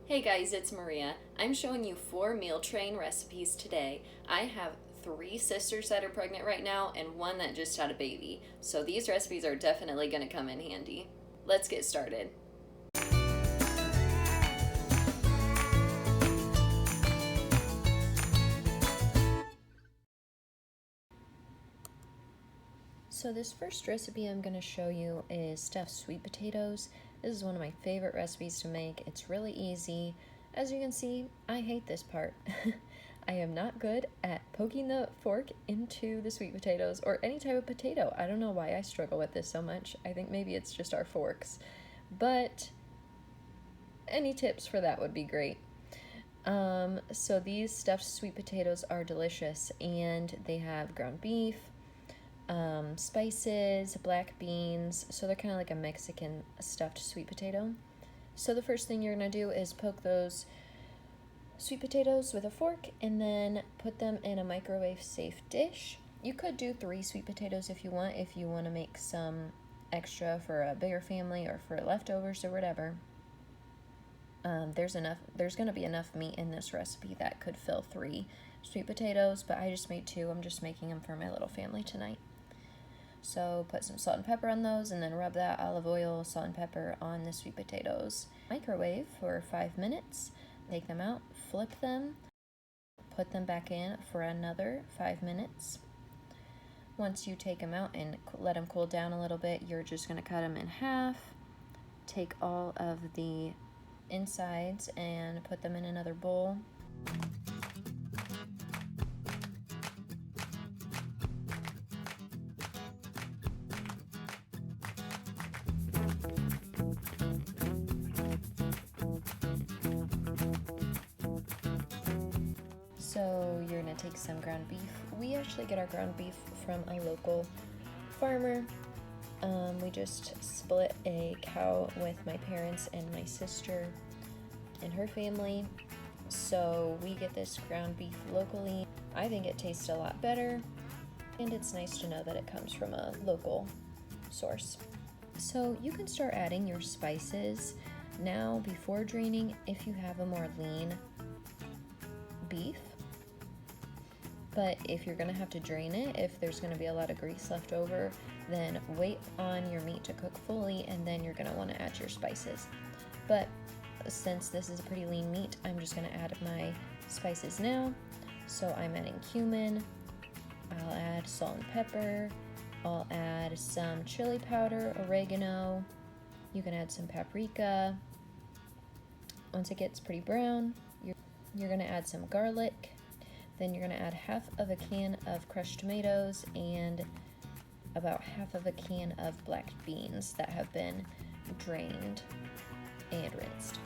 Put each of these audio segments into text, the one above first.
Hey guys, it's Maria. I'm showing you 4 meal train recipes today. I have 3 sisters that are pregnant right now and 1 that just had a baby. So these recipes are definitely going to come in handy. Let's get started. So this first recipe I'm going to show you is stuffed sweet potatoes. This is one of my favorite recipes to make. It's really easy. As you can see, I hate this part. I am not good at poking the fork into the sweet potatoes or any type of potato. I don't know why I struggle with this so much. I think maybe it's just our forks. But any tips for that would be great. So these stuffed sweet potatoes are delicious, and they have ground beef, spices, black beans, so they're kind of like a Mexican stuffed sweet potato. So the first thing you're going to do is poke those sweet potatoes with a fork and then put them in a microwave safe dish. You could do 3 sweet potatoes if you want to make some extra for a bigger family or for leftovers or whatever. There's going to be enough meat in this recipe that could fill 3 sweet potatoes, but I just made 2. I'm just making them for my little family tonight. So put some salt and pepper on those, and then rub that olive oil, salt and pepper on the sweet potatoes. Microwave for 5 minutes. Take them out, flip them, put them back in for another 5 minutes. Once you take them out and let them cool down a little bit, you're just going to cut them in half. Take all of the insides and put them in another bowl. So you're going to take some ground beef. We actually get our ground beef from a local farmer. We just split a cow with my parents and my sister and her family. So we get this ground beef locally. I think it tastes a lot better, and it's nice to know that it comes from a local source. So you can start adding your spices now before draining if you have a more lean beef. But if you're going to have to drain it, if there's going to be a lot of grease left over, then wait on your meat to cook fully, and then you're going to want to add your spices. But since this is a pretty lean meat, I'm just going to add my spices now. So I'm adding cumin, I'll add salt and pepper, I'll add some chili powder, oregano, you can add some paprika. Once it gets pretty brown, you're going to add some garlic. Then you're going to add half of a can of crushed tomatoes and about half of a can of black beans that have been drained and rinsed.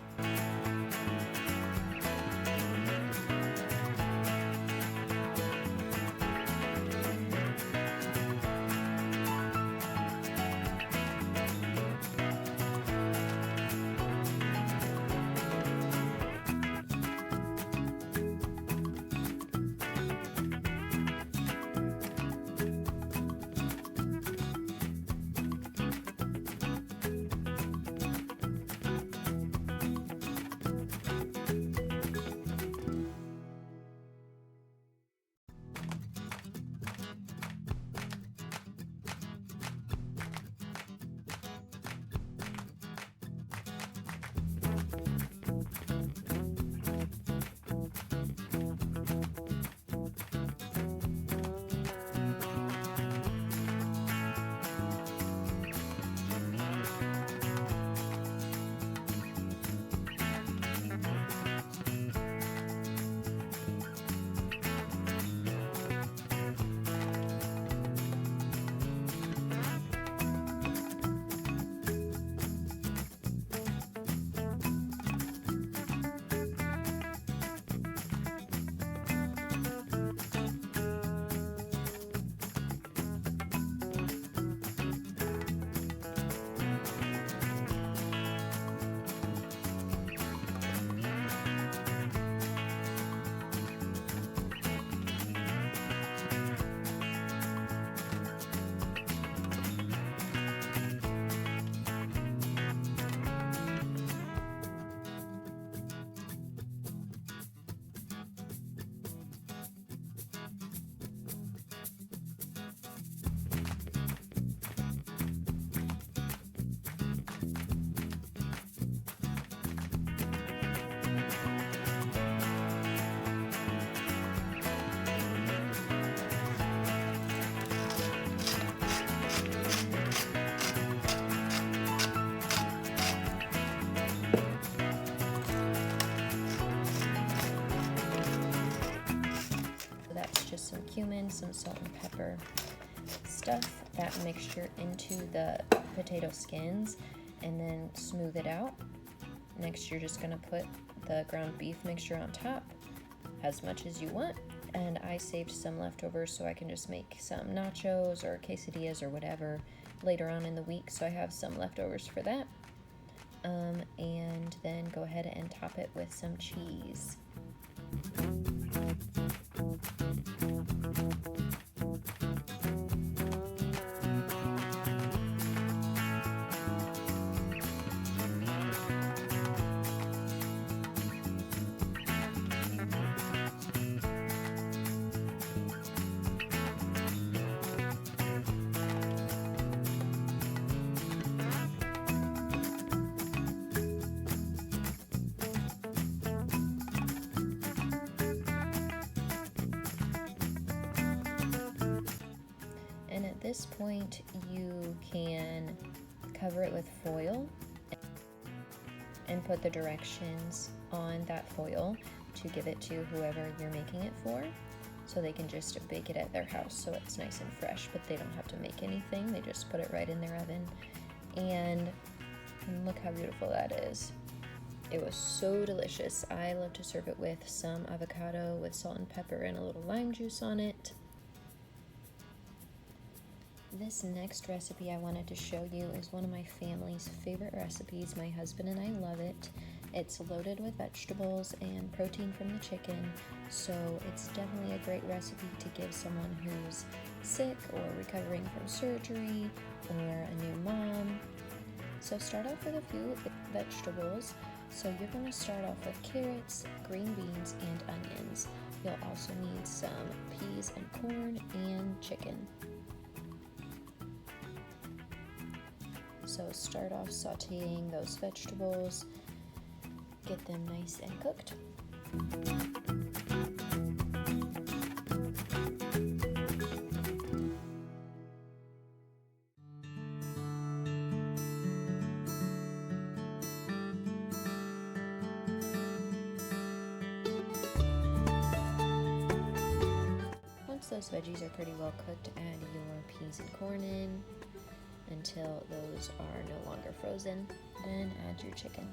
cumin, some salt and pepper. Stuff that mixture into the potato skins and then smooth it out. Next, you're just gonna put the ground beef mixture on top, as much as you want. And I saved some leftovers so I can just make some nachos or quesadillas or whatever later on in the week, so I have some leftovers for that. And then go ahead and top it with some cheese. And at this point, you can cover it with foil and put the directions on that foil to give it to whoever you're making it for, so they can just bake it at their house so it's nice and fresh, but they don't have to make anything. They just put it right in their oven. And look how beautiful that is. It was so delicious. I love to serve it with some avocado with salt and pepper and a little lime juice on it. This next recipe I wanted to show you is one of my family's favorite recipes. My husband and I love it. It's loaded with vegetables and protein from the chicken, so it's definitely a great recipe to give someone who's sick or recovering from surgery or a new mom. So start off with a few vegetables. So you're going to start off with carrots, green beans, and onions. You'll also need some peas and corn and chicken. So start off sauteing those vegetables, get them nice and cooked. Once those veggies are pretty well cooked, add your peas and corn in until those are no longer frozen. Then add your chicken.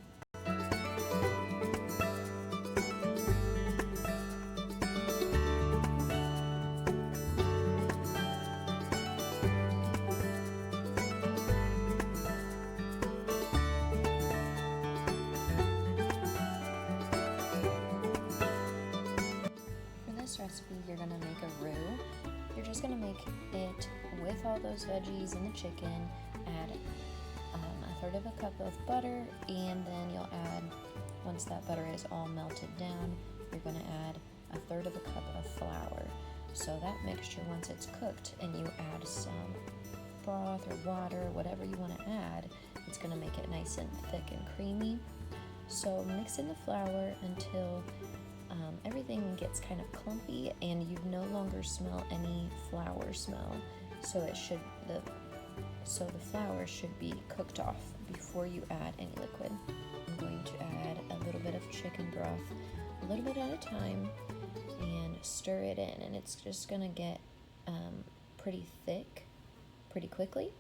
For this recipe, you're going to make a roux. You're just going to make it with all those veggies and the chicken. Add a third of a cup of butter, and then you'll add, once that butter is all melted down, you're going to add a third of a cup of flour. So that mixture, once it's cooked and you add some broth or water, whatever you want to add, it's going to make it nice and thick and creamy. So mix in the flour until everything gets kind of clumpy and you no longer smell any flour smell. So the flour should be cooked off before you add any liquid. I'm going to add a little bit of chicken broth, a little bit at a time, and stir it in, and it's just gonna get pretty thick pretty quickly.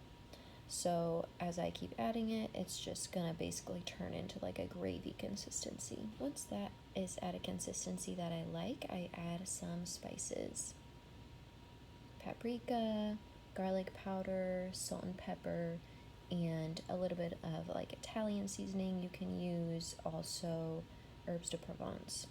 So as I keep adding it, it's just gonna basically turn into like a gravy consistency. Once that is at a consistency that I like, I add some spices. Paprika, garlic powder, salt and pepper, and a little bit of like Italian seasoning you can use, also herbs de Provence.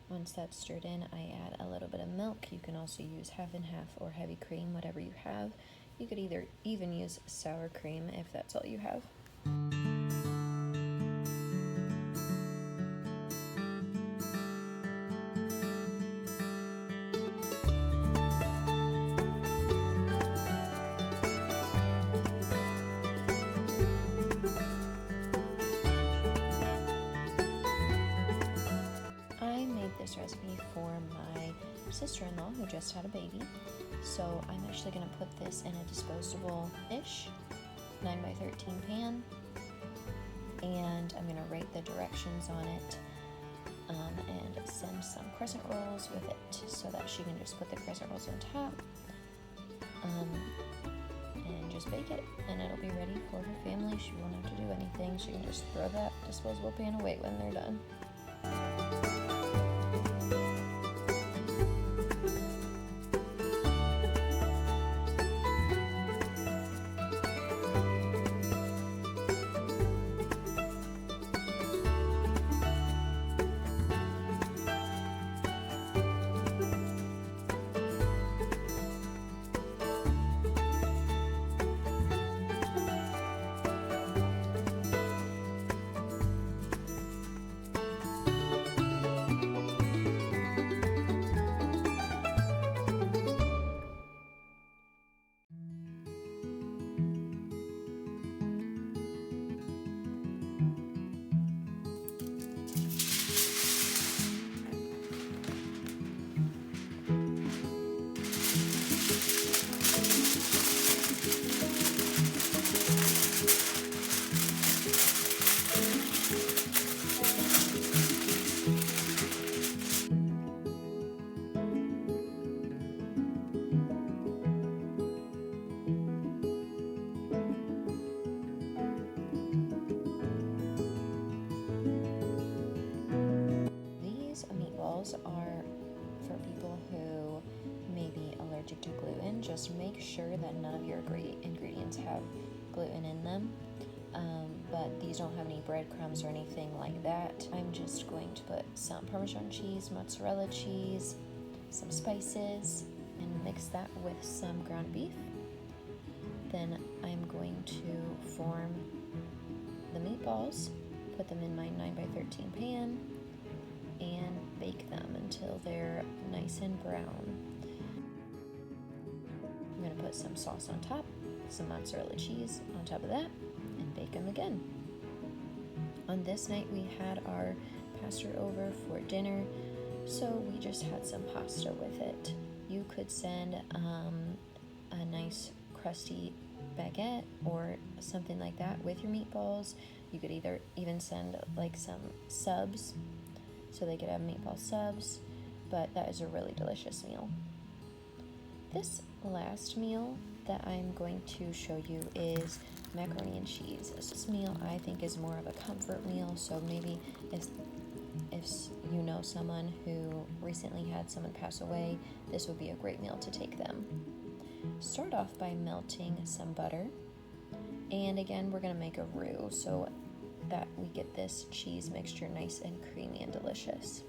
Once that's stirred in, I add a little bit of milk. You can also use half and half or heavy cream, whatever you have. You could even use sour cream if that's all you have. I made this recipe for my sister-in-law who just had a baby. So I'm actually going to put this in a disposable-ish 9x13 pan, and I'm going to write the directions on it and send some crescent rolls with it so that she can just put the crescent rolls on top and just bake it, and it'll be ready for her family. She won't have to do anything. She can just throw that disposable pan away when they're done. Are for people who may be allergic to gluten. Just make sure that none of your ingredients have gluten in them. But these don't have any breadcrumbs or anything like that. I'm just going to put some Parmesan cheese, mozzarella cheese, some spices, and mix that with some ground beef. Then I'm going to form the meatballs, put them in my 9x13 pan, and bake them until they're nice and brown. I'm going to put some sauce on top, some mozzarella cheese on top of that, and bake them again. On this night we had our pastor over for dinner, so we just had some pasta with it. You could send a nice crusty baguette or something like that with your meatballs. You could even send like some subs, so they could have meatball subs, but that is a really delicious meal. This last meal that I'm going to show you is macaroni and cheese. This meal I think is more of a comfort meal, so maybe if you know someone who recently had someone pass away, this would be a great meal to take them. Start off by melting some butter, and again we're going to make a roux so that we get this cheese mixture nice and creamy and delicious.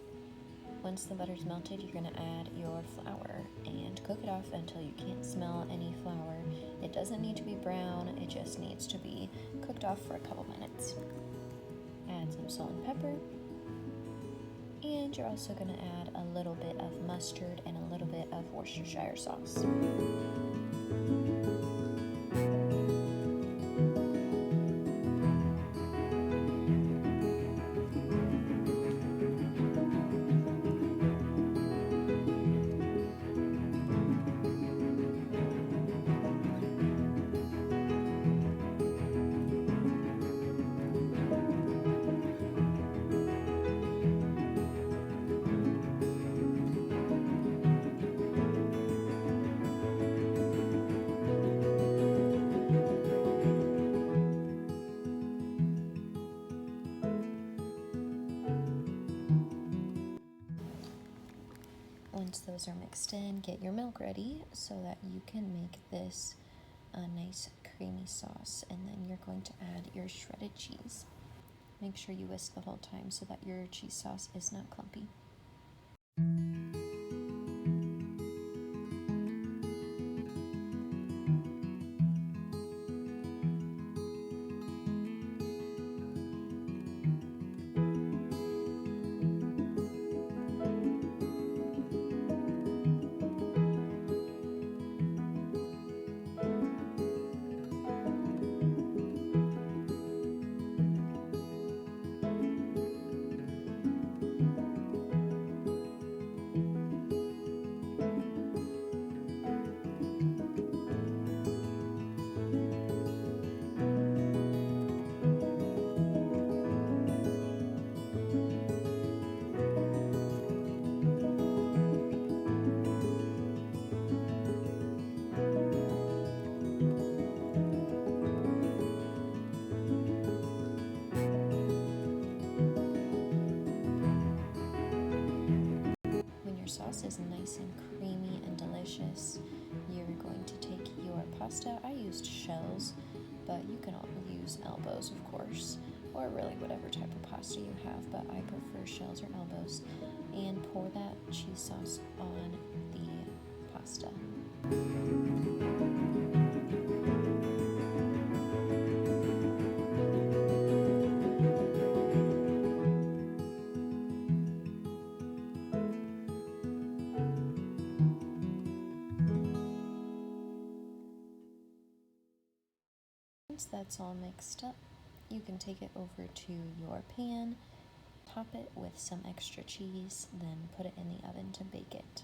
Once the butter's melted, you're going to add your flour and cook it off until you can't smell any flour. It doesn't need to be brown, it just needs to be cooked off for a couple minutes. Add some salt and pepper, and you're also going to add a little bit of mustard and a little bit of Worcestershire sauce. Once those are mixed in, get your milk ready so that you can make this a nice creamy sauce, and then you're going to add your shredded cheese. Make sure you whisk the whole time so that your cheese sauce is not clumpy. sauce is nice and creamy and delicious, you're going to take your pasta. I used shells, but you can use elbows, of course, or really whatever type of pasta you have, but I prefer shells or elbows. And pour that cheese sauce on the pasta. Once that's all mixed up, you can take it over to your pan, top it with some extra cheese, then put it in the oven to bake it.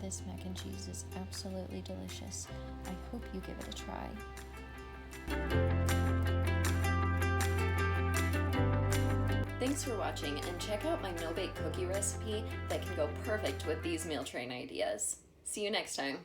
This mac and cheese is absolutely delicious. I hope you give it a try. Thanks for watching, and check out my no-bake cookie recipe that can go perfect with these meal train ideas. See you next time.